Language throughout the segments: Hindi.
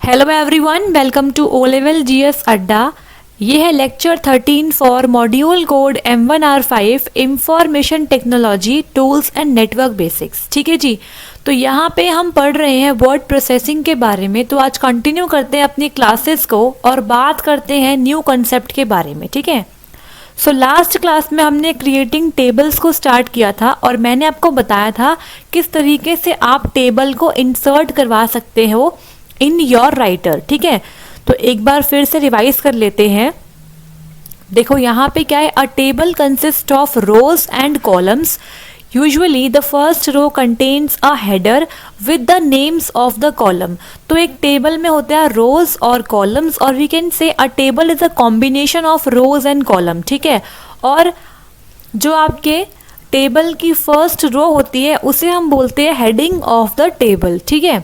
Hello everyone, welcome to O level GS Adda. ये है lecture 13 for module code M1R5 information technology tools and network basics. ठीक है जी, तो यहाँ पे हम पढ़ रहे हैं वर्ड प्रोसेसिंग के बारे में। तो आज कंटिन्यू करते हैं अपनी क्लासेस को और बात करते हैं न्यू कॉन्सेप्ट के बारे में। ठीक है, सो लास्ट क्लास में हमने क्रिएटिंग टेबल्स को स्टार्ट किया था और मैंने आपको बताया था किस तरीके से आप टेबल को इंसर्ट करवा सकते हो इन योर राइटर। ठीक है, तो एक बार फिर से रिवाइज कर लेते हैं। देखो यहाँ पे क्या है, a table consist of rows and columns. Usually the first row contains a header with the names of the column. तो एक टेबल में होते हैं रोज और कॉलम्स, और we can say a table is a combination of rows and column. ठीक है, और जो आपके टेबल की फर्स्ट रो होती है उसे हम बोलते हैं हेडिंग ऑफ द टेबल। ठीक है,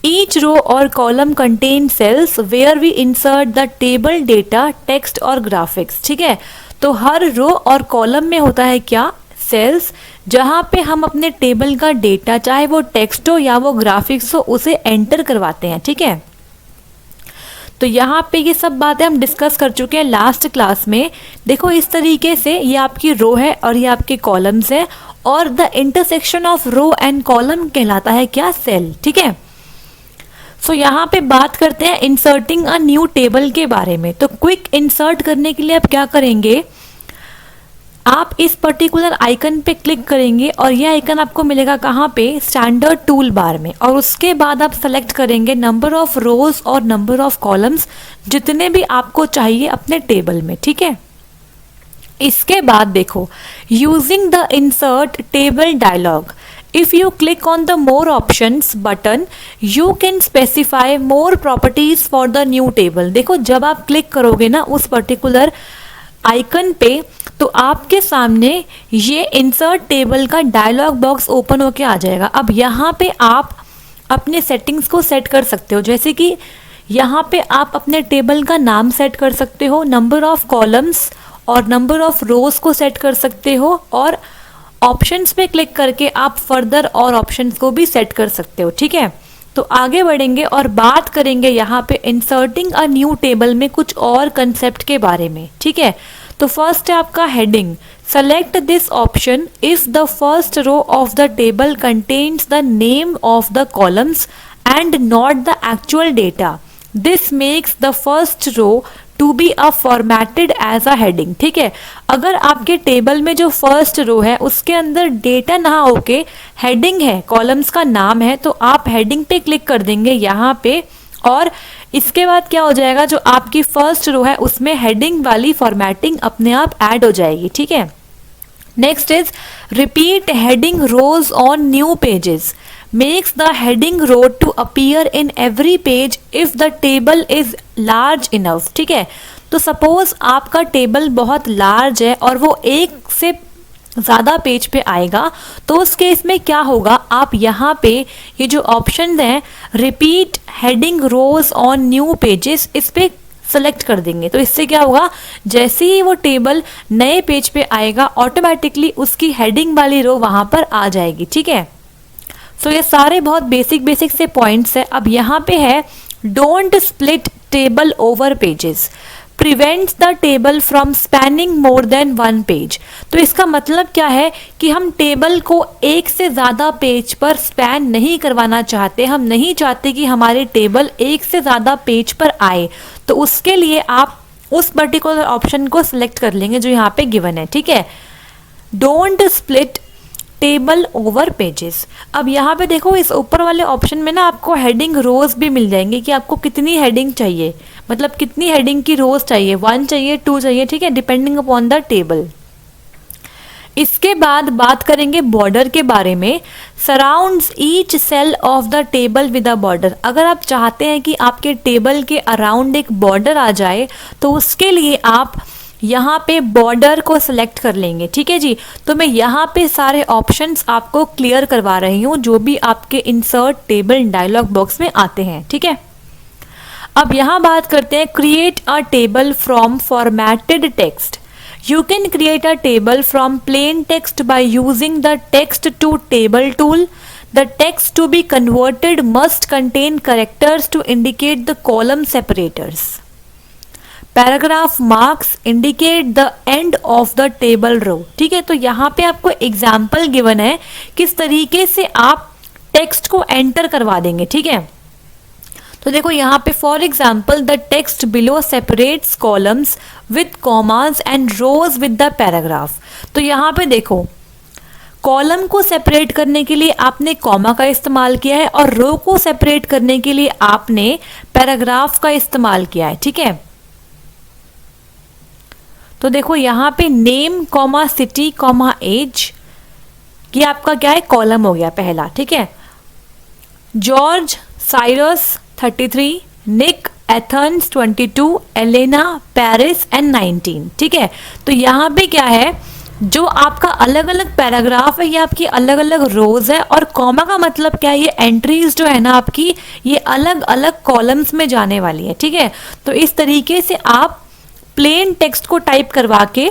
Each row or column contains cells where we insert the table data, text और graphics। ठीक है, तो हर रो और कॉलम में होता है क्या, सेल्स, जहाँ पे हम अपने टेबल का डेटा, चाहे वो टेक्स्ट हो या वो ग्राफिक्स हो, उसे एंटर करवाते हैं। ठीक है, तो यहाँ पे ये सब बातें हम डिस्कस कर चुके हैं लास्ट क्लास में। देखो इस तरीके से ये आपकी रो है और ये आपके कॉलम्स है, और the intersection of row and column कहलाता है क्या, सेल। ठीक है, सो यहाँ पे बात करते हैं इंसर्टिंग अ न्यू टेबल के बारे में। तो क्विक इंसर्ट करने के लिए आप क्या करेंगे, आप इस पर्टिकुलर आइकन पे क्लिक करेंगे और यह आइकन आपको मिलेगा कहाँ पे, स्टैंडर्ड टूल बार में। और उसके बाद आप सेलेक्ट करेंगे नंबर ऑफ रोज और नंबर ऑफ कॉलम्स, जितने भी आपको चाहिए अपने टेबल में। ठीक है, इसके बाद देखो, using the insert table dialog, if you click on the more options button you can specify more properties for the new table। देखो जब आप क्लिक करोगे ना उस पर्टिकुलर आइकन पे, तो आपके सामने ये इंसर्ट टेबल का डायलॉग बॉक्स ओपन होके आ जाएगा। अब यहाँ पे आप अपने सेटिंग्स को सेट कर सकते हो, जैसे कि यहाँ पे आप अपने टेबल का नाम सेट कर सकते हो, नंबर ऑफ कॉलम्स और नंबर ऑफ रोज को सेट कर सकते हो, और ऑप्शंस पे क्लिक करके आप फर्दर और ऑप्शंस को भी सेट कर सकते हो। ठीक है, तो आगे बढ़ेंगे और बात करेंगे यहाँ पे इंसर्टिंग अ न्यू टेबल में कुछ और कंसेप्ट के बारे में। ठीक है, तो फर्स्ट है आपका heading. Select this option if the first row of the table contains the name of the columns and not the actual data. This makes the first row to be a formatted as a heading. ठीक है, अगर आपके टेबल में जो फर्स्ट रो है उसके अंदर डेटा ना होके हेडिंग है, कॉलम्स का नाम है, तो आप हेडिंग पे क्लिक कर देंगे यहाँ पे, और इसके बाद क्या हो जाएगा, जो आपकी फर्स्ट रो है उसमें हेडिंग वाली फॉर्मेटिंग अपने आप ऐड हो जाएगी। ठीक है, next is repeat heading rows on new pages, makes the heading row to appear in every page if the table is large enough। ठीक है, तो सपोज आपका टेबल बहुत लार्ज है और वो एक से ज़्यादा पेज पे आएगा, तो उस केस में क्या होगा, आप यहाँ पे ये जो ऑप्शन हैं repeat heading rows on new pages, इस पे सेलेक्ट कर देंगे। तो इससे क्या होगा, जैसे ही वो टेबल नए पेज पे आएगा ऑटोमेटिकली उसकी हेडिंग वाली रो वहाँ पर आ जाएगी। ठीक है, तो ये सारे बहुत बेसिक से पॉइंट्स है। अब यहाँ पे है don't split table over pages, prevents the table from spanning more than one page. तो इसका मतलब क्या है कि हम टेबल को एक से ज़्यादा पेज पर स्पैन नहीं करवाना चाहते, हम नहीं चाहते कि हमारे टेबल एक से ज़्यादा पेज पर आए। तो उसके लिए आप उस पर्टिकुलर ऑप्शन को सिलेक्ट कर लेंगे जो यहाँ पे गिवन है। ठीक है, don't split table over pages. अब यहाँ पे देखो इस ऊपर वाले ऑप्शन में ना आपको हेडिंग रोज भी मिल जाएंगे कि आपको कितनी हेडिंग चाहिए, मतलब कितनी हेडिंग की रोज चाहिए, 1 चाहिए, 2 चाहिए। ठीक है, डिपेंडिंग अपॉन द टेबल। इसके बाद बात करेंगे बॉर्डर के बारे में। Surrounds each cell of the table with a border. अगर आप चाहते हैं कि आपके टेबल के अराउंड एक बॉर्डर आ जाए, तो उसके लिए आप यहाँ पे बॉर्डर को सिलेक्ट कर लेंगे। ठीक है जी, तो मैं यहाँ पे सारे ऑप्शंस आपको क्लियर करवा रही हूँ जो भी आपके इंसर्ट टेबल डायलॉग बॉक्स में आते हैं। ठीक है, अब यहाँ बात करते हैं create a table from formatted text. You can create a table from plain text by using the text to table tool. The text to be converted must contain characters to indicate the column separators. Paragraph marks indicate the end of the table row. ठीक है, तो यहाँ पे आपको एग्जाम्पल गिवन है किस तरीके से आप टेक्स्ट को एंटर करवा देंगे। ठीक है, तो देखो यहाँ पे for example the text below separates columns with commas and rows with the paragraph. तो यहाँ पे देखो कॉलम को सेपरेट करने के लिए आपने कॉमा का इस्तेमाल किया है और रो को सेपरेट करने के लिए आपने पैराग्राफ का इस्तेमाल किया है। ठीक है, तो देखो यहाँ पे name comma city comma age, ये आपका क्या है, कॉलम हो गया पहला। ठीक है, George, Cyrus 33, Nick, Athens 22, Elena, Paris and 19। ठीक है, तो यहाँ पे क्या है, जो आपका अलग अलग पैराग्राफ है ये आपकी अलग अलग रोज है, और कॉमा का मतलब क्या है, ये एंट्रीज जो है ना आपकी ये अलग अलग कॉलम्स में जाने वाली है। ठीक है, तो इस तरीके से आप प्लेन टेक्स्ट को टाइप करवा के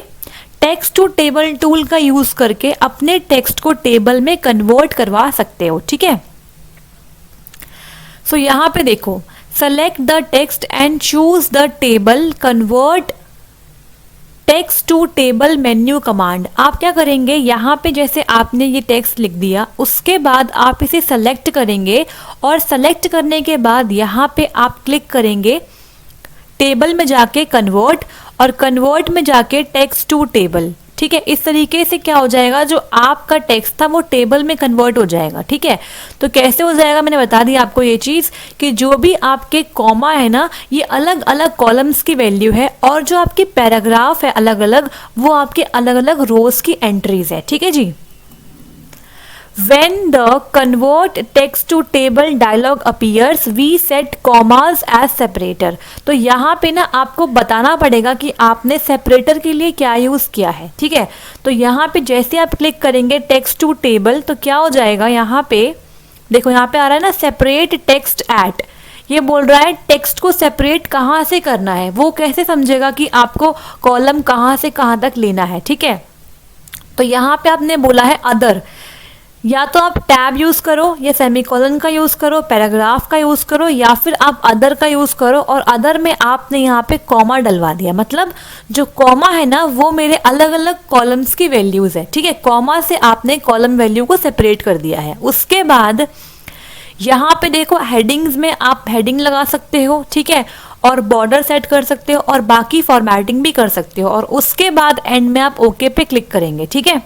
टेक्स्ट टू टेबल टूल का यूज करके अपने टेक्स्ट को टेबल में कन्वर्ट करवा सकते हो। ठीक है, सो यहाँ पे देखो select the text and choose the table convert text to table menu command. आप क्या करेंगे, यहाँ पे जैसे आपने ये टेक्स्ट लिख दिया उसके बाद आप इसे सेलेक्ट करेंगे और सेलेक्ट करने के बाद यहाँ पे आप क्लिक करेंगे टेबल में जाके कन्वर्ट, और कन्वर्ट में जाके टेक्स्ट टू टेबल। ठीक है, इस तरीके से क्या हो जाएगा, जो आपका टेक्स्ट था वो टेबल में कन्वर्ट हो जाएगा। ठीक है, तो कैसे हो जाएगा, मैंने बता दिया आपको ये चीज़ कि जो भी आपके कॉमा है ना ये अलग अलग कॉलम्स की वैल्यू है, और जो आपकी पैराग्राफ है अलग अलग वो आपके अलग अलग रोज की एंट्रीज है। ठीक है जी, When the convert text to table dialog appears, we set commas as separator। तो यहाँ पे ना आपको बताना पड़ेगा कि आपने सेपरेटर के लिए क्या यूज़ किया है। ठीक है, तो यहाँ पे जैसे आप क्लिक करेंगे टेक्स्ट टू टेबल तो क्या हो जाएगा, यहाँ पे देखो यहाँ पे आ रहा है ना सेपरेट टेक्स्ट एट, ये बोल रहा है टेक्स्ट को सेपरेट कहाँ से करना है, वो कैसे समझेगा कि आपको कॉलम कहाँ से कहाँ तक लेना है। ठीक है, तो यहाँ पे आपने बोला है अदर, या तो आप टैब यूज़ करो या सेमीकोलन का यूज़ करो, पैराग्राफ का यूज़ करो, या फिर आप अदर का यूज़ करो, और अदर में आपने यहाँ पे कॉमा डलवा दिया, मतलब जो कॉमा है ना वो मेरे अलग अलग कॉलम्स की वैल्यूज़ है। ठीक है, कॉमा से आपने कॉलम वैल्यू को सेपरेट कर दिया है। उसके बाद यहाँ पे देखो हेडिंग्स में आप हेडिंग लगा सकते हो। ठीक है, और बॉर्डर सेट कर सकते हो और बाकी फॉर्मेटिंग भी कर सकते हो, और उसके बाद एंड में आप ओके पे क्लिक करेंगे। ठीक है,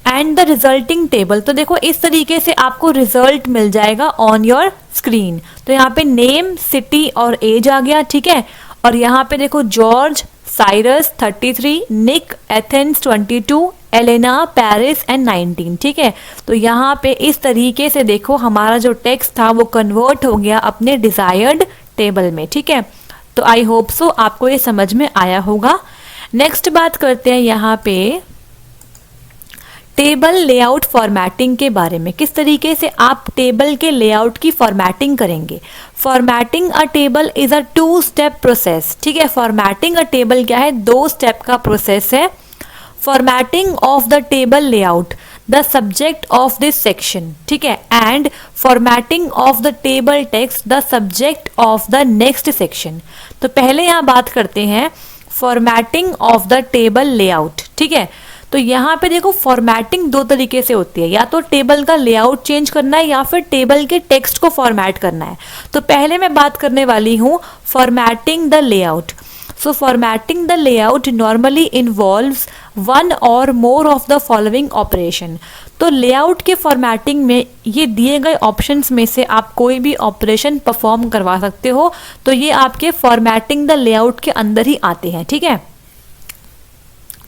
एंड द रिजल्टिंग टेबल, तो देखो इस तरीके से आपको रिजल्ट मिल जाएगा ऑन योर स्क्रीन। तो यहाँ पे नेम, सिटी और एज आ गया। ठीक है, और यहाँ पे देखो George, Cyrus 33, Nick, Athens 22, Elena, Paris and 19। ठीक है, तो यहाँ पे इस तरीके से देखो हमारा जो टेक्स्ट था वो कन्वर्ट हो गया अपने डिजायर्ड टेबल में। ठीक है, तो आई होप सो आपको ये समझ में आया होगा। नेक्स्ट बात करते हैं यहाँ पे टेबल लेआउट फॉर्मेटिंग के बारे में, किस तरीके से आप टेबल के लेआउट की फॉर्मेटिंग करेंगे। Formatting a table is a 2 step process. ठीक है, फॉर्मेटिंग अ टेबल क्या है, 2 स्टेप का प्रोसेस है। Formatting of the table layout the subject of this section. ठीक है, and formatting of the table text the subject of the next section. तो पहले यहाँ बात करते हैं formatting of the table layout. ठीक है, तो यहाँ पे देखो फॉर्मेटिंग 2 तरीके से होती है, या तो टेबल का लेआउट चेंज करना है या फिर टेबल के टेक्स्ट को फॉर्मेट करना है। तो पहले मैं बात करने वाली हूँ formatting the layout. So formatting the layout normally involves 1 और more of the following operation. तो लेआउट के फॉर्मेटिंग में ये दिए गए ऑप्शंस में से आप कोई भी ऑपरेशन परफॉर्म करवा सकते हो, तो ये आपके फॉर्मेटिंग द लेआउट के अंदर ही आते हैं। ठीक है,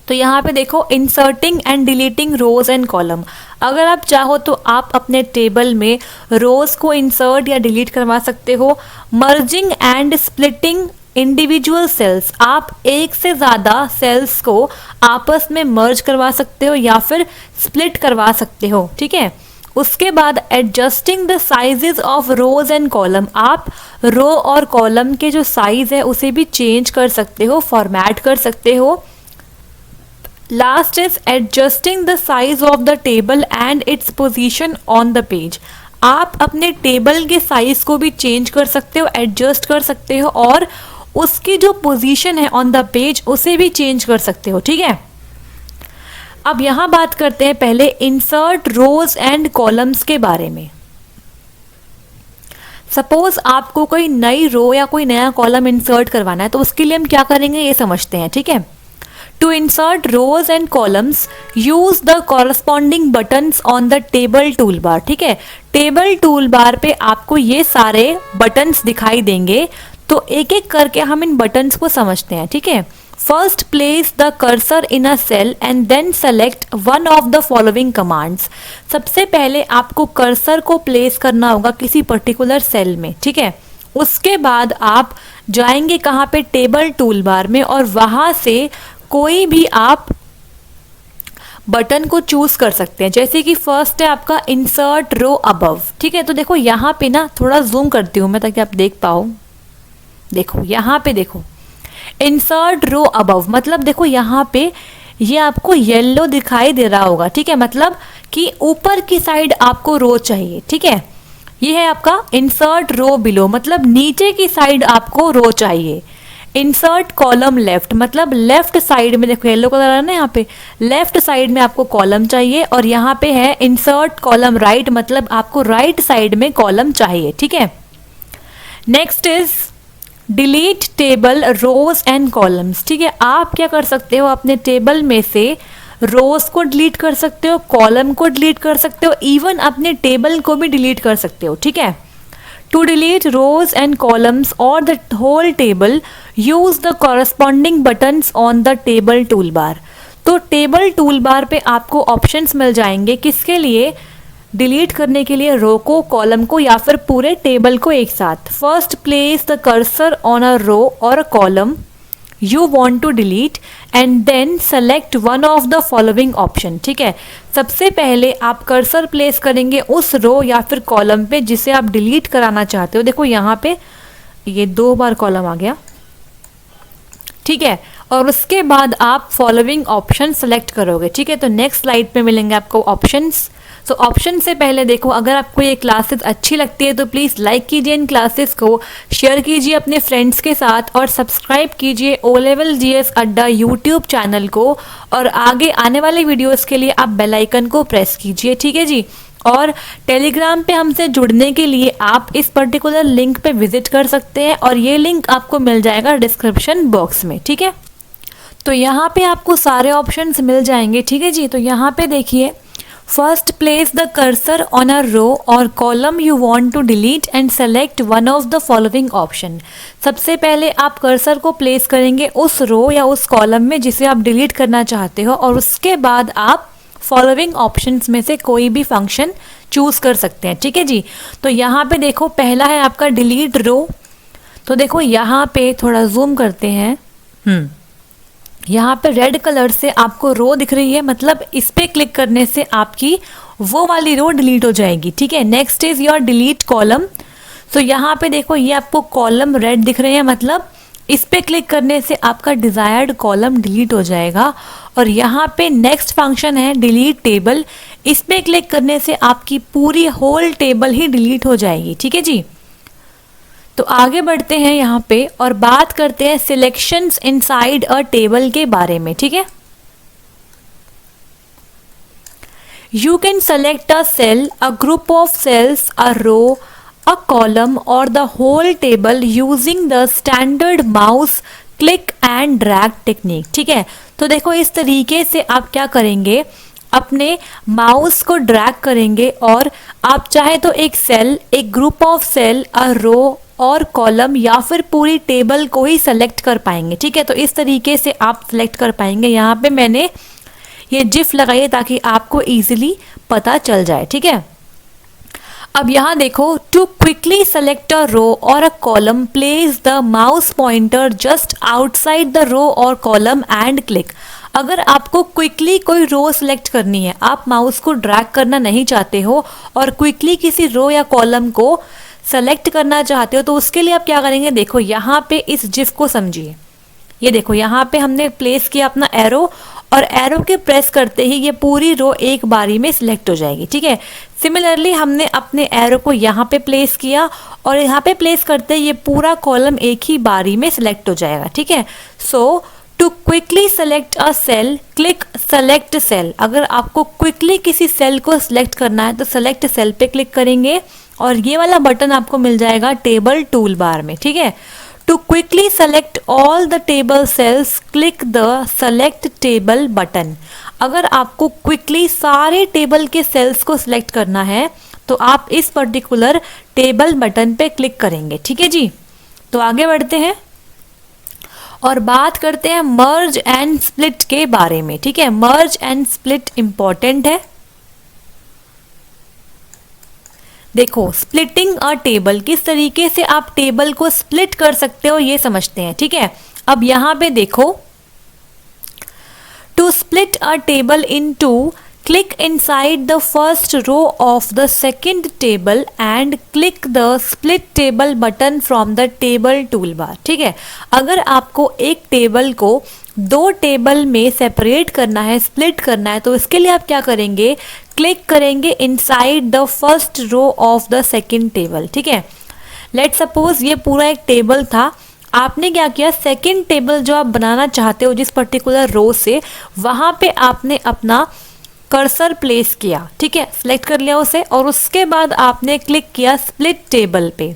तो यहाँ पे देखो inserting and deleting rows and column. अगर आप चाहो तो आप अपने टेबल में रोज को इंसर्ट या डिलीट करवा सकते हो। Merging and splitting individual cells, आप एक से ज़्यादा सेल्स को आपस में मर्ज करवा सकते हो या फिर स्प्लिट करवा सकते हो। ठीक है, उसके बाद adjusting the sizes of rows and column, आप रो और कॉलम के जो साइज है उसे भी चेंज कर सकते हो, फॉर्मेट कर सकते हो। Last is adjusting the size of the table and its position on the page. आप अपने टेबल के साइज को भी चेंज कर सकते हो, एडजस्ट कर सकते हो और उसकी जो पोजीशन है ऑन द पेज उसे भी चेंज कर सकते हो, ठीक है। अब यहाँ बात करते हैं पहले इंसर्ट रोज एंड कॉलम्स के बारे में। सपोज आपको कोई नई रो या कोई नया कॉलम इंसर्ट करवाना है तो उसके लिए हम क्या करेंगे ये समझते हैं, ठीक है। To insert rows and columns use the corresponding buttons on the table tool bar, ठीक है। टेबल टूल बार पे आपको ये सारे बटन्स दिखाई देंगे, तो एक एक करके हम इन बटन्स को समझते हैं, ठीक है। First place the cursor in a cell and then select one of the following commands. सबसे पहले आपको कर्सर को प्लेस करना होगा किसी पर्टिकुलर सेल में, ठीक है। उसके बाद आप जाएंगे कहाँ पे, टेबल टूल बार में, और वहां से कोई भी आप बटन को चूज कर सकते हैं। जैसे कि फर्स्ट है आपका इंसर्ट रो अबव, ठीक है। तो देखो यहाँ पे ना थोड़ा जूम करती हूँ मैं ताकि आप देख पाओ। देखो यहाँ पे, देखो इंसर्ट रो अबव मतलब देखो यहाँ पे ये आपको येलो दिखाई दे रहा होगा, ठीक है। मतलब कि ऊपर की साइड आपको रो चाहिए, ठीक है। ये है आपका इंसर्ट रो बिलो, मतलब नीचे की साइड आपको रो चाहिए। इंसर्ट कॉलम लेफ्ट मतलब लेफ्ट साइड में, देखो येलो कलर है ना यहाँ पे, लेफ्ट साइड में आपको कॉलम चाहिए। और यहाँ पे है इंसर्ट कॉलम राइट मतलब आपको राइट साइड में कॉलम चाहिए, ठीक है। Next is delete table rows and columns, ठीक है। आप क्या कर सकते हो, अपने टेबल में से रोज को डिलीट कर सकते हो, कॉलम को डिलीट कर सकते हो, इवन अपने टेबल को भी डिलीट कर सकते हो, ठीक है। To delete rows and columns और the whole table use the corresponding buttons on the table tool bar. तो टेबल टूल बार पे आपको ऑप्शंस मिल जाएंगे, किसके लिए, डिलीट करने के लिए रो को, कॉलम को या फिर पूरे टेबल को एक साथ। First place the cursor on a row और a column you want to delete and then select one of the following option, ठीक है। सबसे पहले आप कर्सर प्लेस करेंगे उस रो या फिर कॉलम पे जिसे आप डिलीट कराना चाहते हो। देखो यहाँ पे ये 2 बार कॉलम आ गया, ठीक है। और उसके बाद आप फॉलोइंग ऑप्शन सेलेक्ट करोगे, ठीक है। तो नेक्स्ट स्लाइड पे मिलेंगे आपको ऑप्शंस। सो ऑप्शन से पहले देखो, अगर आपको ये क्लासेस अच्छी लगती है तो प्लीज़ लाइक कीजिए इन क्लासेस को, शेयर कीजिए अपने फ्रेंड्स के साथ और सब्सक्राइब कीजिए ओ लेवल जीएस अड्डा यूट्यूब चैनल को। और आगे आने वाले वीडियोस के लिए आप बेल आइकन को प्रेस कीजिए, ठीक है जी। और टेलीग्राम पे हमसे जुड़ने के लिए आप इस पर्टिकुलर लिंक पे विजिट कर सकते हैं और ये लिंक आपको मिल जाएगा डिस्क्रिप्शन बॉक्स में, ठीक है। तो यहाँ पे आपको सारे ऑप्शंस मिल जाएंगे, ठीक है जी। तो यहाँ पे देखिए, first place the cursor on a row और column you want to delete and select one of the following option. सबसे पहले आप कर्सर को प्लेस करेंगे उस रो या उस कॉलम में जिसे आप डिलीट करना चाहते हो और उसके बाद आप फॉलोइंग ऑप्शंस में से कोई भी फंक्शन चूज कर सकते हैं, ठीक है जी। तो यहाँ पे देखो, पहला है आपका डिलीट रो। तो देखो यहाँ पे थोड़ा जूम करते हैं, यहाँ पे रेड कलर से आपको रो दिख रही है, मतलब इस पे क्लिक करने से आपकी वो वाली रो डिलीट हो जाएगी, ठीक है। Next is your delete column. तो यहाँ पे देखो, ये आपको कॉलम रेड दिख रहे हैं, मतलब इस पे क्लिक करने से आपका डिजायर्ड कॉलम डिलीट हो जाएगा। और यहाँ पे नेक्स्ट फंक्शन है डिलीट टेबल, इस पे क्लिक करने से आपकी पूरी होल टेबल ही डिलीट हो जाएगी, ठीक है जी। तो आगे बढ़ते हैं यहाँ पे और बात करते हैं सिलेक्शंस इनसाइड अ टेबल के बारे में, ठीक है। You can select a cell, a group of cells, a row, a column और the whole table using the standard mouse click and drag technique, ठीक है। तो देखो, इस तरीके से आप क्या करेंगे, अपने माउस को ड्रैग करेंगे और आप चाहे तो एक सेल, एक group of cell, a row और कॉलम या फिर पूरी टेबल को ही सेलेक्ट कर पाएंगे, ठीक है। तो इस तरीके से आप सेलेक्ट कर पाएंगे। यहाँ पे मैंने ये जिफ लगाई है ताकि आपको इजीली पता चल जाए, ठीक है। अब यहाँ देखो, to quickly select a row और a column place the mouse pointer just outside the row और कॉलम एंड क्लिक। अगर आपको क्विकली कोई रो सेलेक्ट करनी है, आप माउस को ड्रैग करना नहीं चाहते हो और क्विकली किसी रो या कॉलम को सेलेक्ट करना चाहते हो, तो उसके लिए आप क्या करेंगे, देखो यहाँ पे इस जिफ को समझिए। ये देखो, यहाँ पे हमने प्लेस किया अपना एरो और एरो के प्रेस करते ही ये पूरी रो एक बारी में सिलेक्ट हो जाएगी। ठीक है, सिमिलरली हमने अपने एरो को यहाँ पे प्लेस किया और यहाँ पे प्लेस करते ही ये पूरा कॉलम एक ही बारी में सिलेक्ट हो जाएगा। ठीक है, so to quickly select a cell click select cell. अगर आपको क्विकली किसी सेल को सिलेक्ट करना है तो सेलेक्ट सेल पे क्लिक करेंगे और ये वाला बटन आपको मिल जाएगा टेबल टूल बार में। ठीक है, to quickly select all the table cells click the select table button. अगर आपको क्विकली सारे टेबल के सेल्स को सिलेक्ट करना है तो आप इस पर्टिकुलर टेबल बटन पे क्लिक करेंगे। ठीक है जी, तो आगे बढ़ते हैं और बात करते हैं मर्ज एंड स्प्लिट के बारे में। ठीक है, मर्ज एंड स्प्लिट इंपॉर्टेंट है। देखो, स्प्लिटिंग अ टेबल, किस तरीके से आप टेबल को स्प्लिट कर सकते हो ये समझते हैं। ठीक है, अब यहां पे देखो, to split a table into click inside the first row of the second table and click the split table button from the table tool bar. ठीक है, अगर आपको एक टेबल को दो टेबल में सेपरेट करना है, स्प्लिट करना है, तो इसके लिए आप क्या करेंगे, क्लिक करेंगे inside the first row of the second table. ठीक है, लेट सपोज ये पूरा एक टेबल था, आपने क्या किया, सेकेंड टेबल जो आप बनाना चाहते हो जिस पर्टिकुलर रो से, वहां पे आपने अपना कर्सर प्लेस किया। ठीक है, सिलेक्ट कर लिया उसे और उसके बाद आपने क्लिक किया स्प्लिट टेबल पे।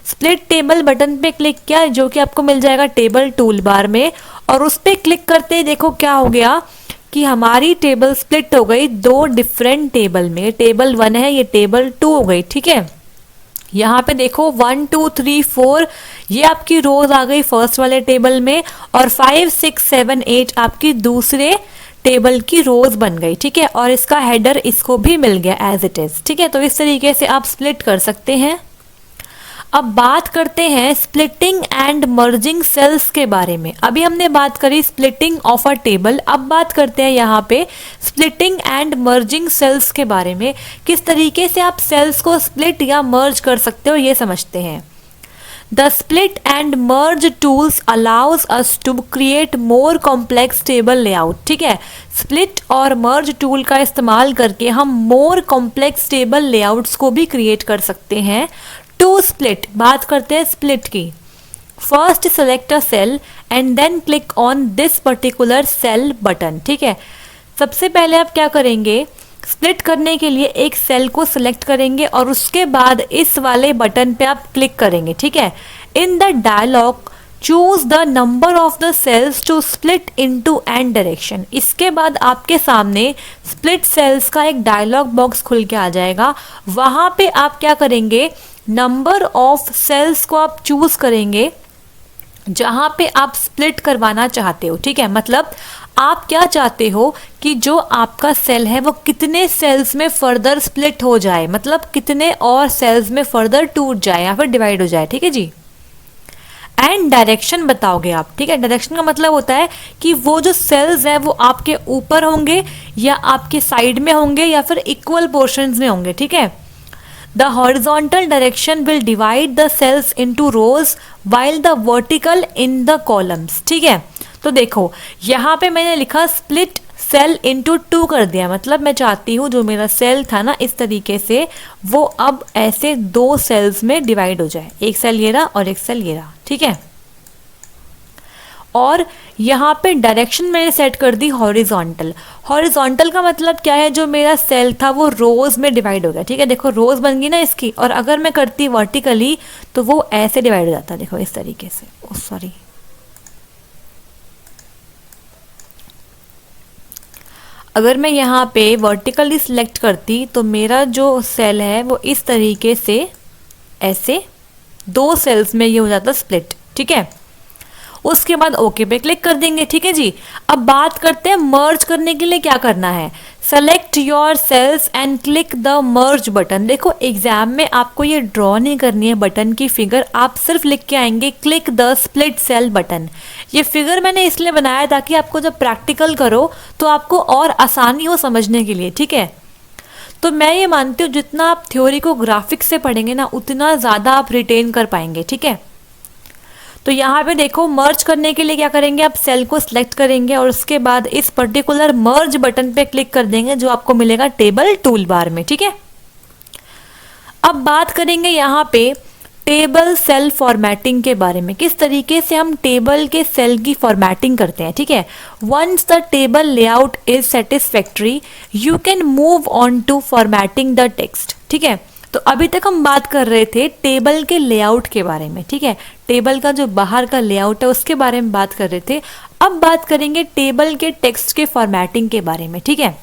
स्प्लिट टेबल बटन पे क्लिक किया जो कि आपको मिल जाएगा टेबल टूल बार में, और उस पे क्लिक करते ही देखो क्या हो गया कि हमारी टेबल स्प्लिट हो गई दो डिफरेंट टेबल में। टेबल 1 है, ये टेबल 2 हो गई। ठीक है, यहाँ पे देखो 1 2 3 4 ये आपकी रोज आ गई फर्स्ट वाले टेबल में, और 5 6 7 8 आपकी दूसरे टेबल की रोज बन गई। ठीक है, और इसका हेडर इसको भी मिल गया एज इट इज। ठीक है, तो इस तरीके से आप स्प्लिट कर सकते हैं। अब बात करते हैं स्प्लिटिंग एंड मर्जिंग सेल्स के बारे में। अभी हमने बात करी स्प्लिटिंग ऑफ अ टेबल, अब बात करते हैं यहाँ पे स्प्लिटिंग एंड मर्जिंग सेल्स के बारे में। किस तरीके से आप सेल्स को स्प्लिट या मर्ज कर सकते हो ये समझते हैं। The split and merge tools allows us to create more complex table layout। ठीक है, split और merge tool का इस्तेमाल करके हम more complex table layouts को भी create कर सकते हैं। To split, बात करते हैं split की। First select a cell and then click on this particular cell button। ठीक है, सबसे पहले आप क्या करेंगे, स्प्लिट करने के लिए एक सेल को सिलेक्ट करेंगे और उसके बाद इस वाले बटन पे आप क्लिक करेंगे। ठीक है, in the dialog choose the number of the cells to split into an direction. इसके बाद आपके सामने स्प्लिट सेल्स का एक डायलॉग बॉक्स खुल के आ जाएगा। वहां पे आप क्या करेंगे, नंबर ऑफ सेल्स को आप चूज करेंगे जहां पे आप स्प्लिट करवाना चाहते हो। ठीक है, मतलब आप क्या चाहते हो कि जो आपका सेल है वो कितने सेल्स में फर्दर स्प्लिट हो जाए, मतलब कितने और सेल्स में फर्दर टूट जाए या फिर डिवाइड हो जाए। ठीक है जी, एंड डायरेक्शन बताओगे आप। ठीक है, डायरेक्शन का मतलब होता है कि वो जो सेल्स है वो आपके ऊपर होंगे या आपके साइड में होंगे या फिर इक्वल पोर्शंस में होंगे। ठीक है, The horizontal direction will divide the cells into rows while the vertical in the columns। ठीक है, तो देखो यहाँ पे मैंने लिखा स्प्लिट सेल इनटू 2 कर दिया, मतलब मैं चाहती हूँ जो मेरा सेल था ना इस तरीके से वो अब ऐसे 2 सेल्स में डिवाइड हो जाए, एक सेल ये रहा और एक सेल ये रहा। ठीक है, और यहाँ पे डायरेक्शन मैंने सेट कर दी हॉरिजॉन्टल। हॉरिजॉन्टल का मतलब क्या है, जो मेरा सेल था वो रोज में डिवाइड हो गया। ठीक है, देखो रोज बन गई ना इसकी, और अगर मैं करती वर्टिकली तो वो ऐसे डिवाइड हो जाता, देखो इस तरीके से। सॉरी, अगर मैं यहाँ पे वर्टिकली सिलेक्ट करती तो मेरा जो सेल है वो इस तरीके से ऐसे 2 सेल्स में ये हो जाता स्प्लिट। ठीक है, उसके बाद ओके पे क्लिक कर देंगे। ठीक है जी, अब बात करते हैं मर्ज करने के लिए क्या करना है। Select your cells and click the merge button. देखो एग्जाम में आपको ये ड्रॉ नहीं करनी है बटन की फिगर, आप सिर्फ लिख के आएंगे click the split cell button. ये फिगर मैंने इसलिए बनाया ताकि आपको जब प्रैक्टिकल करो तो आपको और आसानी हो समझने के लिए। ठीक है, तो मैं ये मानती हूँ जितना आप थ्योरी को ग्राफिक्स से पढ़ेंगे ना उतना ज़्यादा आप रिटेन कर पाएंगे। ठीक है, तो यहाँ पे देखो मर्ज करने के लिए क्या करेंगे, आप सेल को सिलेक्ट करेंगे और उसके बाद इस पर्टिकुलर मर्ज बटन पे क्लिक कर देंगे जो आपको मिलेगा टेबल टूल बार में, ठीक है। अब बात करेंगे यहाँ पे टेबल सेल फॉर्मेटिंग के बारे में, किस तरीके से हम टेबल के सेल की फॉर्मेटिंग करते हैं, ठीक है। Once the table layout is satisfactory you can move on to formatting the text, ठीक है। तो अभी तक हम बात कर रहे थे टेबल के लेआउट के बारे में, ठीक है, टेबल का जो बाहर का लेआउट है उसके बारे में बात कर रहे थे। अब बात करेंगे टेबल के टेक्स्ट के फॉर्मेटिंग के बारे में, ठीक है।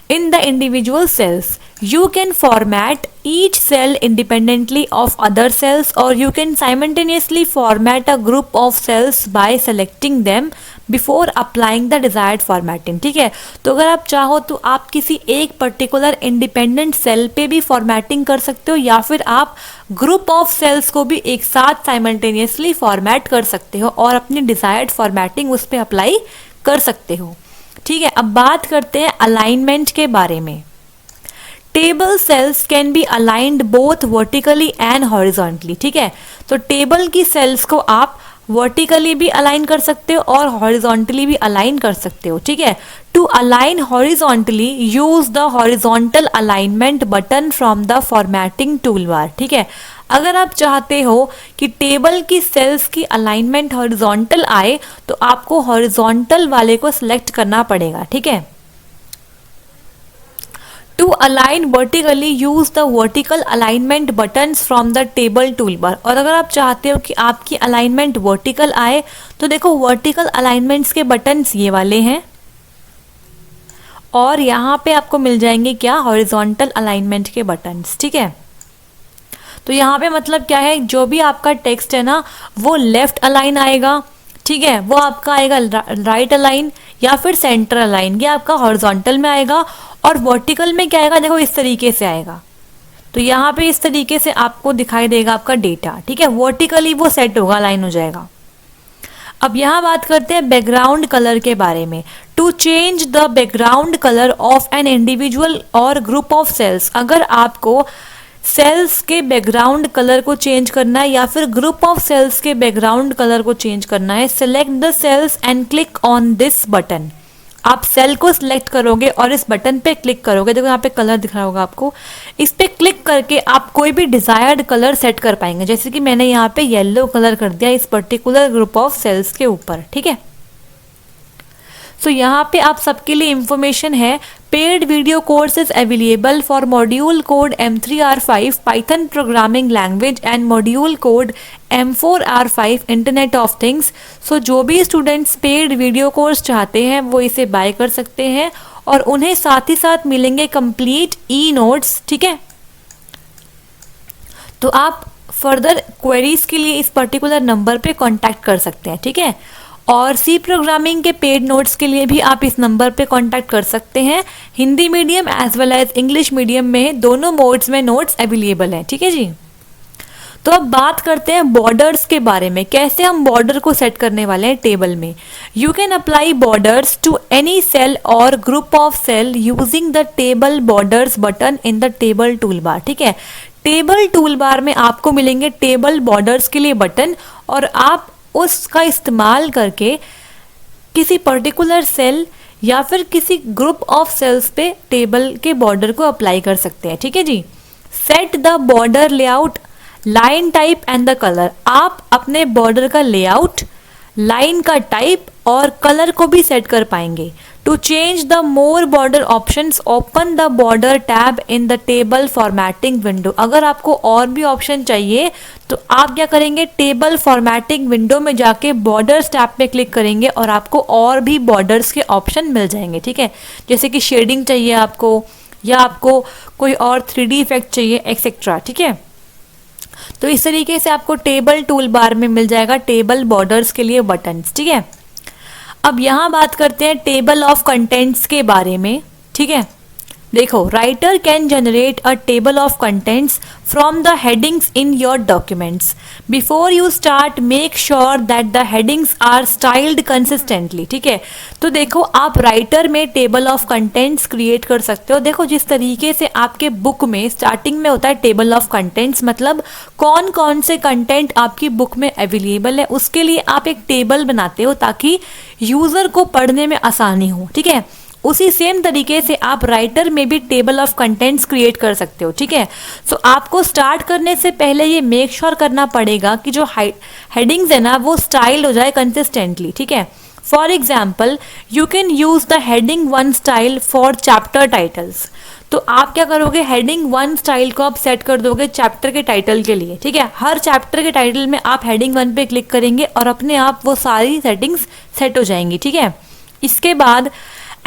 In the individual cells, you can format each cell independently of other cells or you can simultaneously format a group of cells by selecting them before applying the desired formatting, ठीक है। तो अगर आप चाहो तो आप किसी एक पर्टिकुलर इंडिपेंडेंट सेल पे भी फॉर्मेटिंग कर सकते हो या फिर आप ग्रुप ऑफ सेल्स को भी एक साथ साइमल्टेनियसली फॉर्मेट कर सकते हो और अपनी डिजायर्ड फॉर्मेटिंग उस पर अप्लाई कर सकते हो, ठीक है। अब बात करते हैं अलाइनमेंट के बारे में। Table cells can be aligned both vertically and horizontally, ठीक है। तो टेबल की सेल्स को आप वर्टिकली भी अलाइन कर सकते हो और हॉरिजॉन्टली भी अलाइन कर सकते हो, ठीक है। To align horizontally use the horizontal alignment button from the formatting tool bar, ठीक है। अगर आप चाहते हो कि टेबल की सेल्स की अलाइनमेंट हॉरिजॉन्टल आए तो आपको हॉरिजॉन्टल वाले को सिलेक्ट करना पड़ेगा, ठीक है। To align vertically use the vertical alignment buttons from the table tool bar. और अगर आप चाहते हो कि आपकी अलाइनमेंट वर्टिकल आए तो देखो वर्टिकल अलाइनमेंट्स के बटन्स ये वाले हैं और यहाँ पे आपको मिल जाएंगे क्या, हॉरिजॉन्टल अलाइनमेंट के बटन्स, ठीक है। तो यहाँ पे मतलब क्या है, जो भी आपका टेक्स्ट है ना वो लेफ्ट अलाइन आएगा, ठीक है, वो आपका आएगा राइट अलाइन या फिर सेंटर अलाइन, ये आपका हॉरिजॉन्टल में आएगा। और वर्टिकल में क्या आएगा, देखो इस तरीके से आएगा। तो यहाँ पे इस तरीके से आपको दिखाई देगा आपका डेटा, ठीक है, वर्टिकली वो सेट होगा, अलाइन हो जाएगा। अब यहाँ बात करते हैं बैकग्राउंड कलर के बारे में। To change the background colour of an individual or group of cells, अगर आपको सेल्स के बैकग्राउंड कलर को चेंज करना है या फिर ग्रुप ऑफ सेल्स के बैकग्राउंड कलर को चेंज करना है, select the cells and click on this button. आप सेल को सिलेक्ट करोगे और इस बटन पे क्लिक करोगे, देखो यहाँ पे कलर दिख रहा होगा आपको, इस पे क्लिक करके आप कोई भी डिजायर्ड कलर सेट कर पाएंगे। जैसे कि मैंने यहाँ पे येलो कलर कर दिया इस पर्टिकुलर ग्रुप ऑफ सेल्स के ऊपर, ठीक है। सो यहाँ पे आप सबके लिए इंफॉर्मेशन है, paid video course is available for module code M3R5 Python programming language and module code M4R5 internet of things. So जो भी स्टूडेंट्स पेड वीडियो कोर्स चाहते हैं वो इसे बाय कर सकते हैं और उन्हें साथ ही साथ मिलेंगे कंप्लीट ई नोट्स, ठीक है। तो आप फर्दर क्वेरीज के लिए इस पर्टिकुलर नंबर पे कांटेक्ट कर सकते हैं, ठीक है। और सी प्रोग्रामिंग के पेड नोट्स के लिए भी आप इस नंबर पे कांटेक्ट कर सकते हैं। Hindi medium as well as English medium में दोनों मोड्स में नोट्स अवेलेबल हैं, ठीक है जी। तो अब बात करते हैं बॉर्डर्स के बारे में, कैसे हम बॉर्डर को सेट करने वाले हैं टेबल में। You can apply borders to any cell और group of cell using the table borders button in the table tool bar, ठीक है। टेबल टूल बार में आपको मिलेंगे टेबल बॉर्डर्स के लिए बटन और आप उसका इस्तेमाल करके किसी पर्टिकुलर सेल या फिर किसी ग्रुप ऑफ सेल्स पे टेबल के बॉर्डर को अप्लाई कर सकते हैं, ठीक है जी। Set the border layout, line type and the colour, आप अपने बॉर्डर का लेआउट, लाइन का टाइप और कलर को भी सेट कर पाएंगे। To change the more border options open the border tab in the table formatting window. अगर आपको और भी ऑप्शन चाहिए तो आप क्या करेंगे, टेबल फॉर्मेटिंग विंडो में जाके बॉर्डर्स टैब पे क्लिक करेंगे और आपको और भी बॉर्डर्स के ऑप्शन मिल जाएंगे, ठीक है। जैसे कि शेडिंग चाहिए आपको या आपको कोई और 3D इफेक्ट चाहिए एक्सेट्रा, ठीक है। तो इस तरीके से आपको टेबल टूल बार में मिल जाएगा टेबल बॉर्डर्स के लिए बटन्स, ठीक है। अब यहाँ बात करते हैं टेबल ऑफ कंटेंट्स के बारे में, ठीक है। देखो, writer can generate a table of contents from the headings in your documents. Before you start make sure that the headings are styled consistently. ठीक है, तो देखो आप राइटर में टेबल ऑफ कंटेंट्स क्रिएट कर सकते हो. देखो जिस तरीके से आपके बुक में स्टार्टिंग में होता है टेबल ऑफ कंटेंट्स, मतलब कौन कौन से कंटेंट आपकी बुक में अवेलेबल है, उसके लिए आप एक टेबल बनाते हो ताकि यूजर को पढ़ने में आसानी हो. ठीक है, उसी सेम तरीके से आप राइटर में भी टेबल ऑफ कंटेंट्स क्रिएट कर सकते हो. ठीक है, सो आपको स्टार्ट करने से पहले ये मेक श्योर करना पड़ेगा कि जो हेडिंग्स है ना वो स्टाइल हो जाए कंसिस्टेंटली. ठीक है, for example you can use the heading 1 style for chapter titles. तो आप क्या करोगे, हेडिंग 1 स्टाइल को आप सेट कर दोगे चैप्टर के टाइटल के लिए. ठीक है, हर चैप्टर के टाइटल में आप हेडिंग 1 पे क्लिक करेंगे और अपने आप वो सारी सेटिंग्स सेट हो जाएंगी. ठीक है, इसके बाद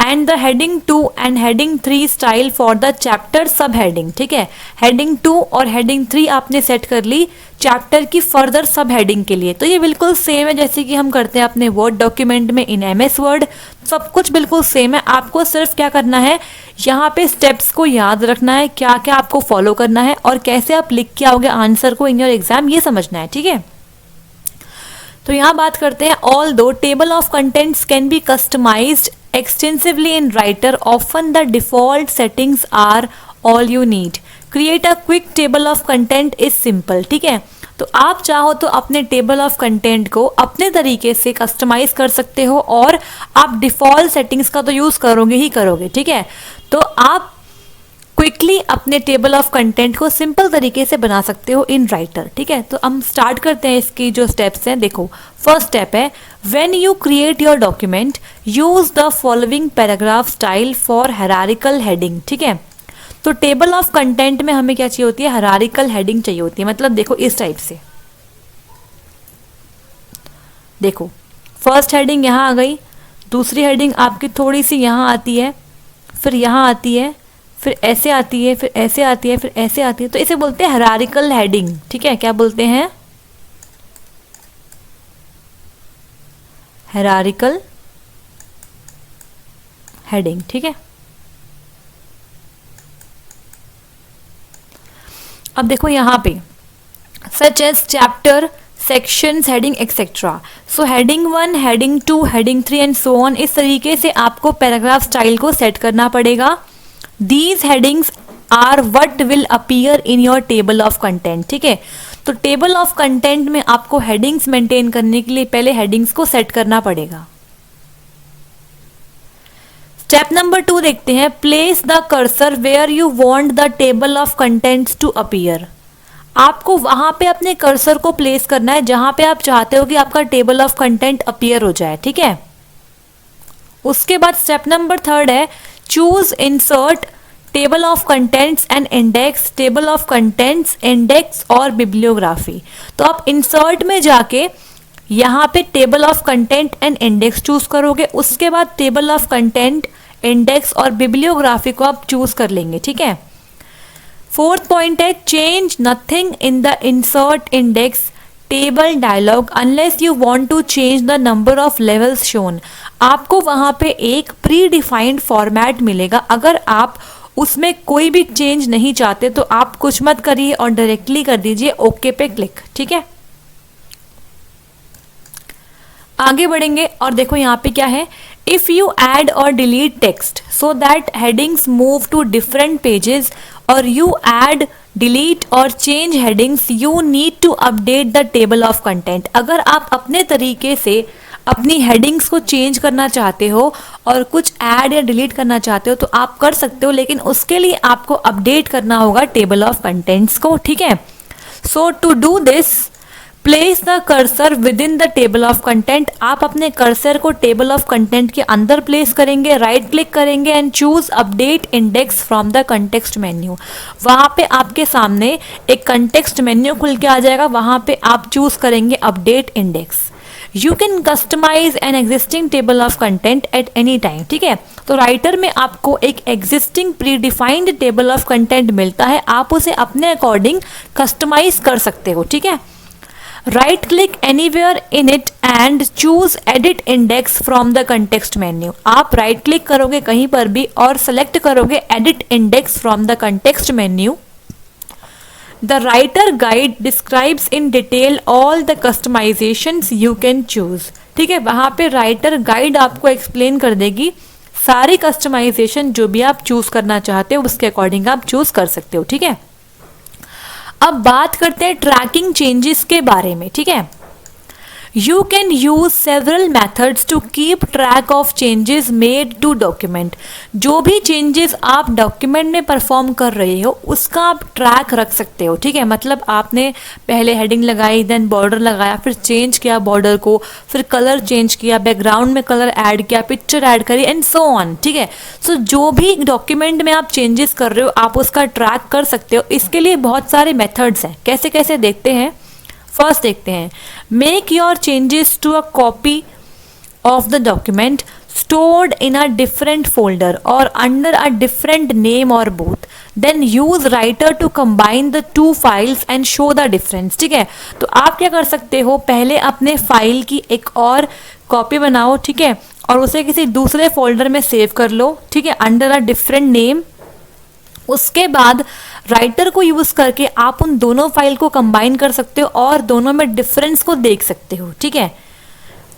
and the heading 2 and heading 3 style for the chapter सब हेडिंग. ठीक है, हेडिंग 2 और हेडिंग 3 आपने सेट कर ली चैप्टर की फर्दर सब हेडिंग के लिए. तो ये बिल्कुल सेम है जैसे कि हम करते हैं अपने वर्ड डॉक्यूमेंट में इन MS वर्ड. सब कुछ बिल्कुल सेम है. आपको सिर्फ क्या करना है, यहाँ पे स्टेप्स को याद रखना है, क्या क्या आपको फॉलो करना है और कैसे आप लिख के आओगे आंसर को इन योर एग्जाम, ये समझना है. ठीक है, तो यहाँ बात करते हैं although table of contents can be customized extensively in writer, often the default settings are all you need. Create a quick table of content is simple. ठीक है, तो आप चाहो तो अपने टेबल ऑफ कंटेंट को अपने तरीके से कस्टमाइज कर सकते हो और आप डिफॉल्ट सेटिंग्स का तो यूज करोगे ही करोगे. ठीक है, तो आप क्विकली अपने टेबल ऑफ कंटेंट को सिंपल तरीके से बना सकते हो इन राइटर. ठीक है, तो हम स्टार्ट करते हैं इसकी जो स्टेप्स हैं. देखो, फर्स्ट स्टेप है when you create your document use the following paragraph style for hierarchical heading. ठीक है, तो टेबल ऑफ कंटेंट में हमें क्या चाहिए होती है, हायरार्किकल हेडिंग चाहिए होती है. मतलब देखो इस टाइप से, देखो फर्स्ट हेडिंग यहाँ आ गई, दूसरी हेडिंग आपकी थोड़ी सी यहाँ आती है, फिर यहाँ आती है, फिर ऐसे आती है, फिर ऐसे आती है, फिर ऐसे आती है. तो इसे बोलते हैं हायरार्किकल हेडिंग. ठीक है, क्या बोलते हैं, हायरार्किकल हेडिंग. ठीक है, अब देखो यहाँ पे such as chapter, sections, heading etcetera. So heading 1, heading 2, heading 3 and so on. इस तरीके से आपको पैराग्राफ स्टाइल को सेट करना पड़ेगा. These headings are what will appear in your table of content. ठीक है, तो टेबल ऑफ कंटेंट में आपको हेडिंग्स मेंटेन करने के लिए पहले हेडिंग्स को सेट करना पड़ेगा. स्टेप नंबर 2 देखते हैं, place the cursor where you want the table of contents to appear. आपको वहां पे अपने कर्सर को प्लेस करना है जहां पे आप चाहते हो कि आपका टेबल ऑफ कंटेंट अपीयर हो जाए. ठीक है, उसके बाद स्टेप नंबर 3 है choose insert table of contents and index, table of contents, index और बिब्लियोग्राफी. तो आप इंसर्ट में जाके यहाँ पे table of content and index choose करोगे. उसके बाद टेबल ऑफ कंटेंट, इंडेक्स और बिब्लियोग्राफी को आप चूज कर लेंगे. ठीक है, फोर्थ पॉइंट है change nothing in the insert index table dialog unless you want to change the number of levels shown. आपको वहां पे एक प्री डिफाइंड फॉर्मेट मिलेगा. अगर आप उसमें कोई भी चेंज नहीं चाहते तो आप कुछ मत करिए और डायरेक्टली कर दीजिए ओके पे क्लिक. ठीक है, आगे बढ़ेंगे और देखो यहाँ पे क्या है, if you add or delete text so that headings move to different pages or you add, delete or change headings you need to update the table of content. अगर आप अपने तरीके से अपनी हेडिंग्स को चेंज करना चाहते हो और कुछ ऐड या डिलीट करना चाहते हो तो आप कर सकते हो, लेकिन उसके लिए आपको अपडेट करना होगा टेबल ऑफ कंटेंट्स को. ठीक है, so to do this place the cursor within the table of content. आप अपने कर्सर को टेबल ऑफ कंटेंट के अंदर प्लेस करेंगे, राइट क्लिक करेंगे and choose update index from the context menu. वहां पे आपके सामने एक कंटेक्स्ट मेन्यू खुल के आ जाएगा, वहां पे आप चूज करेंगे update index. You can customize an existing table of content at any time. ठीक है, तो राइटर में आपको एक existing predefined table of content मिलता है, आप उसे अपने अकॉर्डिंग कस्टमाइज कर सकते हो. ठीक है, right click anywhere in it and choose edit index from the context menu. आप राइट क्लिक करोगे कहीं पर भी और सेलेक्ट करोगे edit index from the context menu. The writer guide describes in detail all the customisations you can choose. ठीक है, वहां पे राइटर गाइड आपको एक्सप्लेन कर देगी सारी कस्टमाइजेशन जो भी आप चूज करना चाहते हो उसके अकॉर्डिंग आप चूज कर सकते हो। ठीक है, अब बात करते हैं ट्रैकिंग चेंजेस के बारे में। ठीक है, you can use several methods to keep track of changes made to document. जो भी चेंजेस आप डॉक्यूमेंट में परफॉर्म कर रहे हो उसका आप ट्रैक रख सकते हो। ठीक है, मतलब आपने पहले हेडिंग लगाई, देन बॉर्डर लगाया, फिर चेंज किया बॉर्डर को, फिर कलर चेंज किया, बैकग्राउंड में कलर ऐड किया, पिक्चर ऐड करी एंड सो ऑन। ठीक है, सो जो भी डॉक्यूमेंट में आप चेंजेस कर रहे हो आप उसका ट्रैक कर सकते हो। इसके लिए बहुत सारे मेथड्स हैं, कैसे कैसे देखते हैं। फर्स्ट देखते हैं, make your changes to a copy of the document stored in a different folder or under a different name or both. Then use writer to combine the two files and show the difference. ठीक है, तो आप क्या कर सकते हो, पहले अपने फाइल की एक और कॉपी बनाओ। ठीक है, और उसे किसी दूसरे फोल्डर में सेव कर लो। ठीक है, अंडर अ डिफरेंट नेम। उसके बाद राइटर को यूज करके आप उन दोनों फाइल को कंबाइन कर सकते हो और दोनों में डिफरेंस को देख सकते हो। ठीक है,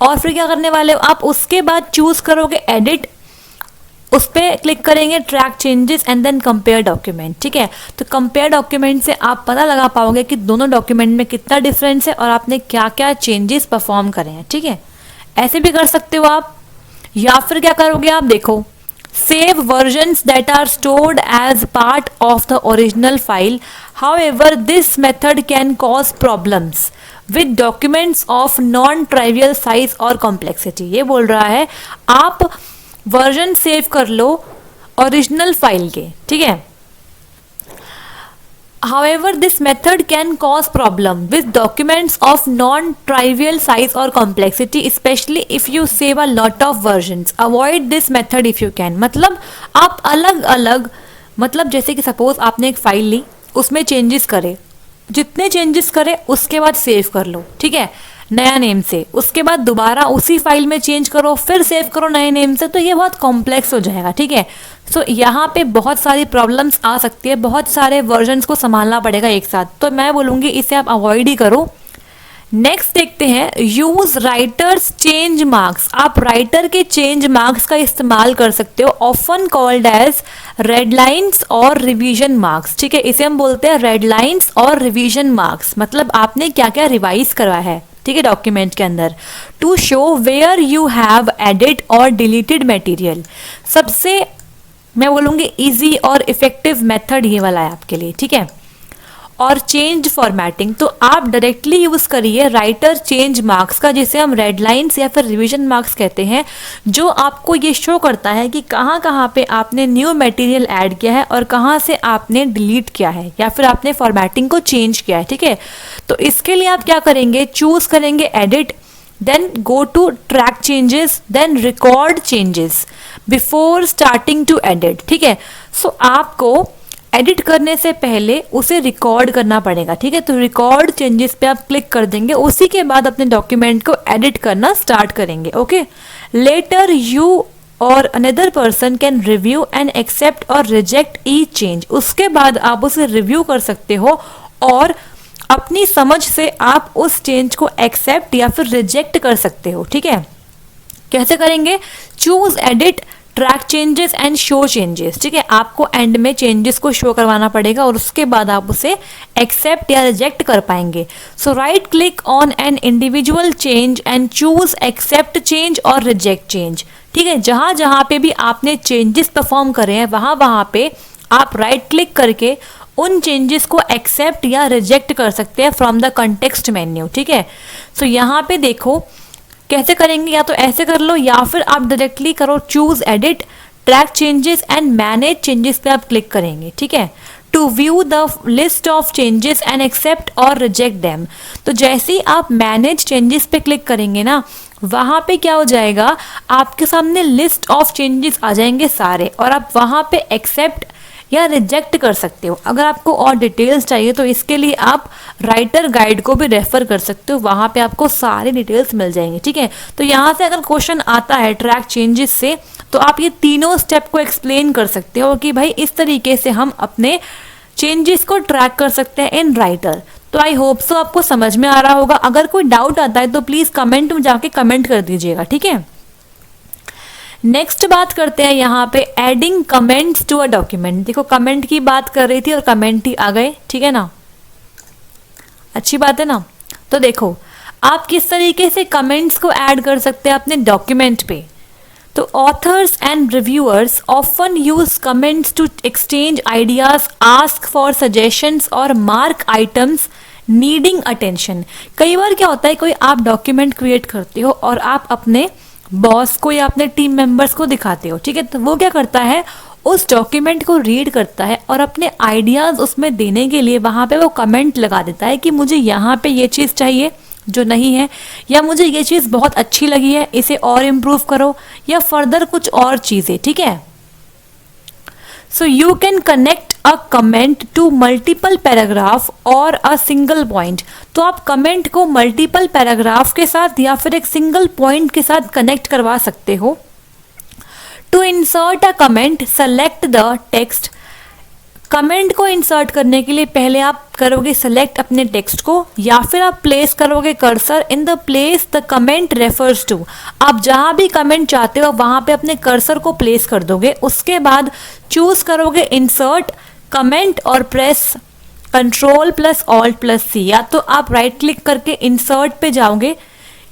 और फिर क्या करने वाले हो आप, उसके बाद चूज करोगे एडिट, उस पर क्लिक करेंगे track changes and then compare document. ठीक है, तो कंपेयर डॉक्यूमेंट से आप पता लगा पाओगे कि दोनों डॉक्यूमेंट में कितना डिफरेंस है और आपने क्या क्या चेंजेस परफॉर्म करे हैं। ठीक है, ऐसे भी कर सकते हो आप। या फिर क्या करोगे आप, देखो, save versions that are stored as part of the original file. However, this method can cause problems with documents of non-trivial size or complexity. ये बोल रहा है आप वर्जन सेव कर लो ओरिजिनल फाइल के। ठीक है, However, this method can cause problem with documents of non-trivial size or complexity, especially if you save a lot of versions. Avoid this method if you can. मतलब आप अलग अलग, मतलब जैसे कि सपोज आपने एक फाइल ली, उसमें चेंजेस करे, जितने चेंजेस करे उसके बाद सेव कर लो। ठीक है, नया नेम से, उसके बाद दोबारा उसी फाइल में चेंज करो, फिर सेव करो नए नेम से, तो ये बहुत कॉम्प्लेक्स हो जाएगा। ठीक है, सो यहाँ पे बहुत सारी प्रॉब्लम्स आ सकती है, बहुत सारे वर्जन्स को संभालना पड़ेगा एक साथ, तो मैं बोलूँगी इसे आप अवॉइड ही करो। नेक्स्ट देखते हैं, यूज राइटर्स चेंज मार्क्स। आप राइटर के चेंज मार्क्स का इस्तेमाल कर सकते हो, often called as red lines और रिवीजन मार्क्स। ठीक है, इसे हम बोलते हैं रेड लाइन्स और रिवीजन मार्क्स, मतलब आपने क्या क्या रिवाइज करा है। ठीक है, डॉक्यूमेंट के अंदर, to show where you have edit or deleted material. सबसे मैं बोलूँगी इजी और इफेक्टिव मेथड ये वाला है आपके लिए। ठीक है, और चेंज फॉर्मेटिंग, तो आप डायरेक्टली यूज करिए राइटर चेंज मार्क्स का, जिसे हम रेड लाइन्स या फिर रिवीजन मार्क्स कहते हैं, जो आपको ये शो करता है कि कहाँ कहाँ पे आपने न्यू मटेरियल ऐड किया है और कहाँ से आपने डिलीट किया है या फिर आपने फॉर्मेटिंग को चेंज किया है। ठीक है, तो इसके लिए आप क्या करेंगे, चूज करेंगे edit, then go to track changes, then record changes before starting to edit. ठीक है, सो आपको एडिट करने से पहले उसे रिकॉर्ड करना पड़ेगा। ठीक है, तो रिकॉर्ड चेंजेस पे आप क्लिक कर देंगे, उसी के बाद अपने डॉक्यूमेंट को एडिट करना स्टार्ट करेंगे। Okay, later you or another person can review and accept or reject each change. उसके बाद आप उसे रिव्यू कर सकते हो और अपनी समझ से आप उस चेंज को एक्सेप्ट या फिर रिजेक्ट कर सकते हो। ठीक है, कैसे करेंगे, choose edit track changes and show changes. ठीक है, आपको एंड में चेंजेस को शो करवाना पड़ेगा और उसके बाद आप उसे एक्सेप्ट या रिजेक्ट कर पाएंगे। So right click on an individual change and choose accept change और रिजेक्ट चेंज। ठीक है, जहाँ जहाँ पे भी आपने चेंजेस परफॉर्म करे हैं वहाँ पे आप राइट क्लिक करके उन चेंजेस को एक्सेप्ट या रिजेक्ट कर सकते हैं फ्रॉम द कंटेक्स्ट मेन्यू। ठीक है, सो यहाँ पे देखो कैसे करेंगे, या तो ऐसे कर लो या फिर आप डायरेक्टली करो choose edit track changes and manage changes पे आप क्लिक करेंगे। ठीक है, to view the list of changes and accept or reject them. तो जैसे ही आप मैनेज चेंजेस पे क्लिक करेंगे ना, वहाँ पे क्या हो जाएगा, आपके सामने लिस्ट ऑफ चेंजेस आ जाएंगे सारे, और आप वहाँ पे एक्सेप्ट या रिजेक्ट कर सकते हो। अगर आपको और डिटेल्स चाहिए तो इसके लिए आप राइटर गाइड को भी रेफर कर सकते हो, वहाँ पे आपको सारी डिटेल्स मिल जाएंगी, ठीक है। तो यहाँ से अगर क्वेश्चन आता है ट्रैक चेंजेस से, तो आप ये तीनों स्टेप को एक्सप्लेन कर सकते हो कि भाई इस तरीके से हम अपने चेंजेस को ट्रैक कर सकते हैं इन राइटर। तो आई होप सो आपको समझ में आ रहा होगा। अगर कोई डाउट आता है तो प्लीज कमेंट में जाके कमेंट कर दीजिएगा, ठीक है। नेक्स्ट बात करते हैं यहाँ पे adding comments to a document. देखो कमेंट की बात कर रही थी और कमेंट ही आ गए, ठीक है ना, अच्छी बात है ना। तो देखो आप किस तरीके से कमेंट्स को ऐड कर सकते हैं अपने डॉक्यूमेंट पे। तो authors and reviewers often use comments to exchange ideas, ask for suggestions or mark items needing attention. कई बार क्या होता है, कोई आप डॉक्यूमेंट क्रिएट करते हो और आप अपने बॉस को या अपने टीम मेंबर्स को दिखाते हो, ठीक है। तो वो क्या करता है, उस डॉक्यूमेंट को रीड करता है और अपने आइडियाज उसमें देने के लिए वहां पे वो कमेंट लगा देता है कि मुझे यहाँ पे ये चीज़ चाहिए जो नहीं है, या मुझे ये चीज़ बहुत अच्छी लगी है, इसे और इम्प्रूव करो, या फर्दर कुछ और चीज़ें, ठीक है। So you can connect a comment to multiple paragraph or a single point. तो आप कमेंट को मल्टीपल पैराग्राफ के साथ या फिर एक सिंगल पॉइंट के साथ कनेक्ट करवा सकते हो। To insert a comment select the text. Comment को इंसर्ट करने के लिए पहले आप करोगे सेलेक्ट अपने टेक्स्ट को, या फिर आप प्लेस करोगे cursor in the place the comment refers to. आप जहां भी कमेंट चाहते हो वहां पे अपने कर्सर को प्लेस कर दोगे। उसके बाद चूज करोगे इंसर्ट कमेंट और प्रेस Ctrl+Alt+C। या तो आप राइट क्लिक करके इंसर्ट पे जाओगे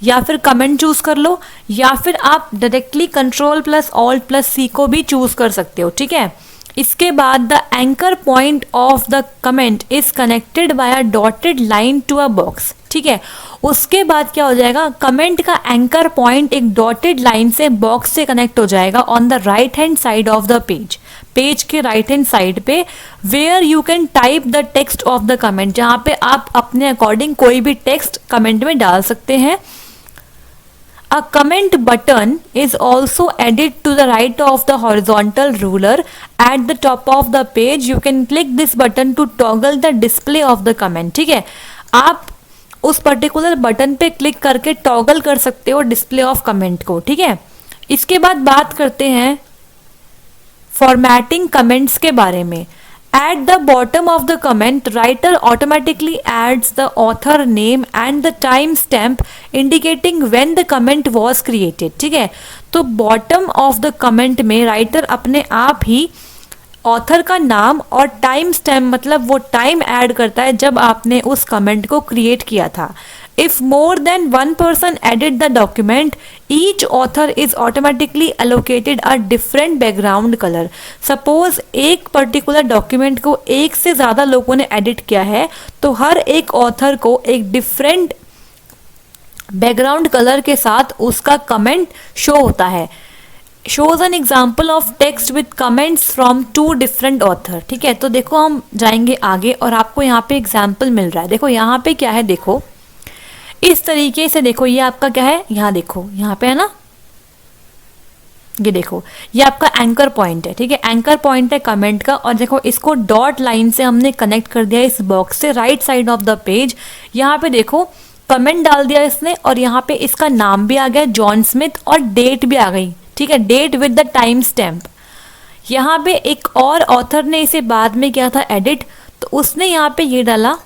या फिर कमेंट चूज कर लो, या फिर आप डायरेक्टली Ctrl+Alt+C को भी चूज कर सकते हो, ठीक है। इसके बाद the anchor point of the comment is connected by a dotted line to a box, ठीक है। उसके बाद क्या हो जाएगा, कमेंट का एंकर पॉइंट एक डॉटेड लाइन से बॉक्स से कनेक्ट हो जाएगा on the right hand side of the page. Page के राइट हैंड साइड पे where you can type the text of the comment, जहां पे आप अपने अकॉर्डिंग कोई भी टेक्स्ट कमेंट में डाल सकते हैं। A comment button is also added to the right of the horizontal ruler at the top of the page. You can click this button to toggle the display of the comment, ठीक है। आप उस पर्टिकुलर बटन पे क्लिक करके टॉगल कर सकते हो डिस्प्ले ऑफ कमेंट को, ठीक है। इसके बाद बात करते हैं फॉर्मेटिंग कमेंट्स के बारे में। At the bottom of the comment, writer automatically adds the author name and the timestamp indicating when the comment was created, ठीक है। तो bottom of the comment में राइटर अपने आप ही ऑथर का नाम और टाइम स्टैम्प, मतलब वो टाइम ऐड करता है जब आपने उस कमेंट को क्रिएट किया था। If more than one person added the document, each author is automatically allocated a different background color. Suppose एक पर्टिकुलर डॉक्यूमेंट को एक से ज़्यादा लोगों ने एडिट किया है, तो हर एक ऑथर को एक डिफरेंट बैकग्राउंड कलर के साथ उसका कमेंट शो होता है। Shows an example of text with comments from 2 different author, ठीक है। तो देखो हम जाएंगे आगे और आपको यहाँ पे एग्जाम्पल मिल रहा है। देखो यहाँ पे क्या है, देखो इस तरीके से, देखो ये आपका क्या है, यहाँ देखो यहाँ पे है ना, ये देखो ये आपका एंकर पॉइंट है, ठीक है। एंकर पॉइंट है कमेंट का, और देखो इसको डॉट लाइन से हमने कनेक्ट कर दिया इस बॉक्स से right side of the page. यहाँ पे देखो कमेंट डाल दिया इसने, और यहाँ पे इसका नाम भी आ गया जॉन स्मिथ, और डेट भी आ गई, ठीक है, date with the time stamp. यहाँ पे एक और ऑथर ने इसे बाद में किया था एडिट, तो उसने यहाँ पे ये डाला,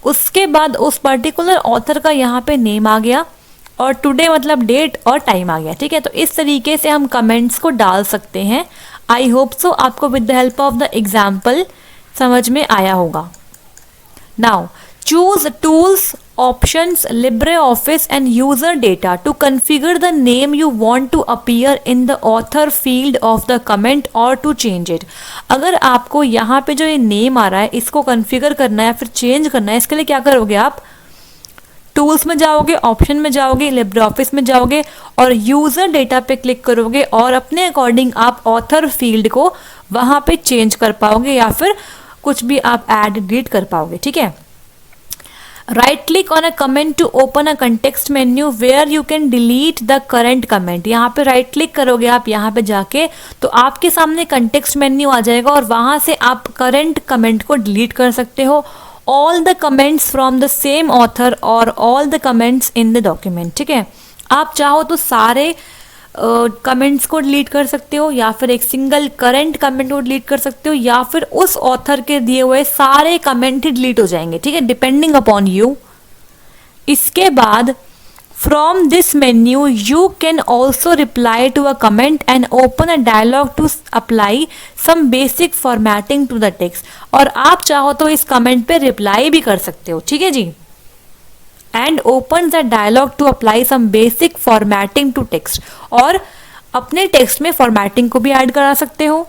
उसके बाद उस पर्टिकुलर ऑथर का यहाँ पे नेम आ गया, और टुडे मतलब डेट और टाइम आ गया, ठीक है। तो इस तरीके से हम कमेंट्स को डाल सकते हैं। आई होप सो आपको with the help of the example समझ में आया होगा। Now choose tools, options, LibreOffice and user data to configure the name you want to appear in the author field of the comment or to change it. अगर आपको यहाँ पे जो ये नेम आ रहा है इसको कॉन्फ़िगर करना है या फिर चेंज करना है, इसके लिए क्या करोगे, आप टूल्स में जाओगे, ऑप्शन में जाओगे, LibreOffice में जाओगे और यूज़र डेटा पे क्लिक करोगे और अपने अकॉर्डिंग आप ऑथर फील्ड को वहाँ पे चेंज कर पाओगे या फिर कुछ भी आप ऐड डिलीट कर पाओगे, ठीक है। Right click on a comment to open a context menu where you can delete the current comment. यहाँ पे राइट क्लिक करोगे आप यहाँ पे जाके, तो आपके सामने कंटेक्स्ट मेन्यू आ जाएगा और वहाँ से आप करंट कमेंट को डिलीट कर सकते हो। All the comments from the same author और all the comments in the document. ठीक है, आप चाहो तो सारे कमेंट्स को डिलीट कर सकते हो, या फिर एक सिंगल करंट कमेंट को डिलीट कर सकते हो, या फिर उस ऑथर के दिए हुए सारे कमेंट ही डिलीट हो जाएंगे। ठीक है, डिपेंडिंग अपॉन यू। इसके बाद from this menu you can also reply to a comment and open a dialog to apply some basic formatting to the text. और आप चाहो तो इस कमेंट पे रिप्लाई भी कर सकते हो। ठीक है जी, and open the dialog to apply some basic formatting to text. और अपने टेक्स्ट में फॉर्मेटिंग को भी ऐड करा सकते हो।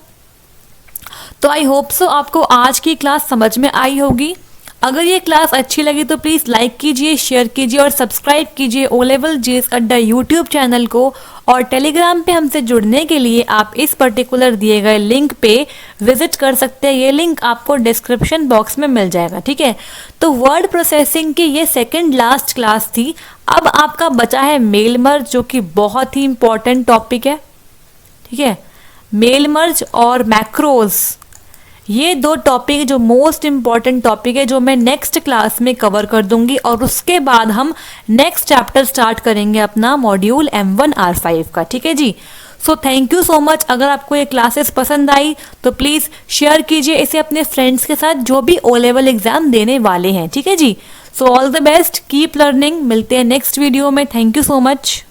तो आई होप सो आपको आज की क्लास समझ में आई होगी। अगर ये क्लास अच्छी लगी तो प्लीज़ लाइक कीजिए, शेयर कीजिए और सब्सक्राइब कीजिए ओ लेवल जीएस अड्डा यूट्यूब चैनल को। और टेलीग्राम पे हमसे जुड़ने के लिए आप इस पर्टिकुलर दिए गए लिंक पे विजिट कर सकते हैं। ये लिंक आपको डिस्क्रिप्शन बॉक्स में मिल जाएगा। ठीक है, तो वर्ड प्रोसेसिंग की ये सेकंड लास्ट क्लास थी। अब आपका बचा है मेल मर्ज, जो कि बहुत ही इंपॉर्टेंट टॉपिक है। ठीक है, मेल मर्ज और मैक्रोज, ये दो टॉपिक जो मोस्ट इंपॉर्टेंट टॉपिक है, जो मैं नेक्स्ट क्लास में कवर कर दूंगी। और उसके बाद हम नेक्स्ट चैप्टर स्टार्ट करेंगे अपना मॉड्यूल M1R5 का। ठीक है जी, so thank you so much. अगर आपको ये क्लासेस पसंद आई तो प्लीज़ शेयर कीजिए इसे अपने फ्रेंड्स के साथ जो भी ओ लेवल एग्जाम देने वाले हैं। ठीक है जी, so all the best, keep learning. मिलते हैं नेक्स्ट वीडियो में। Thank you so much.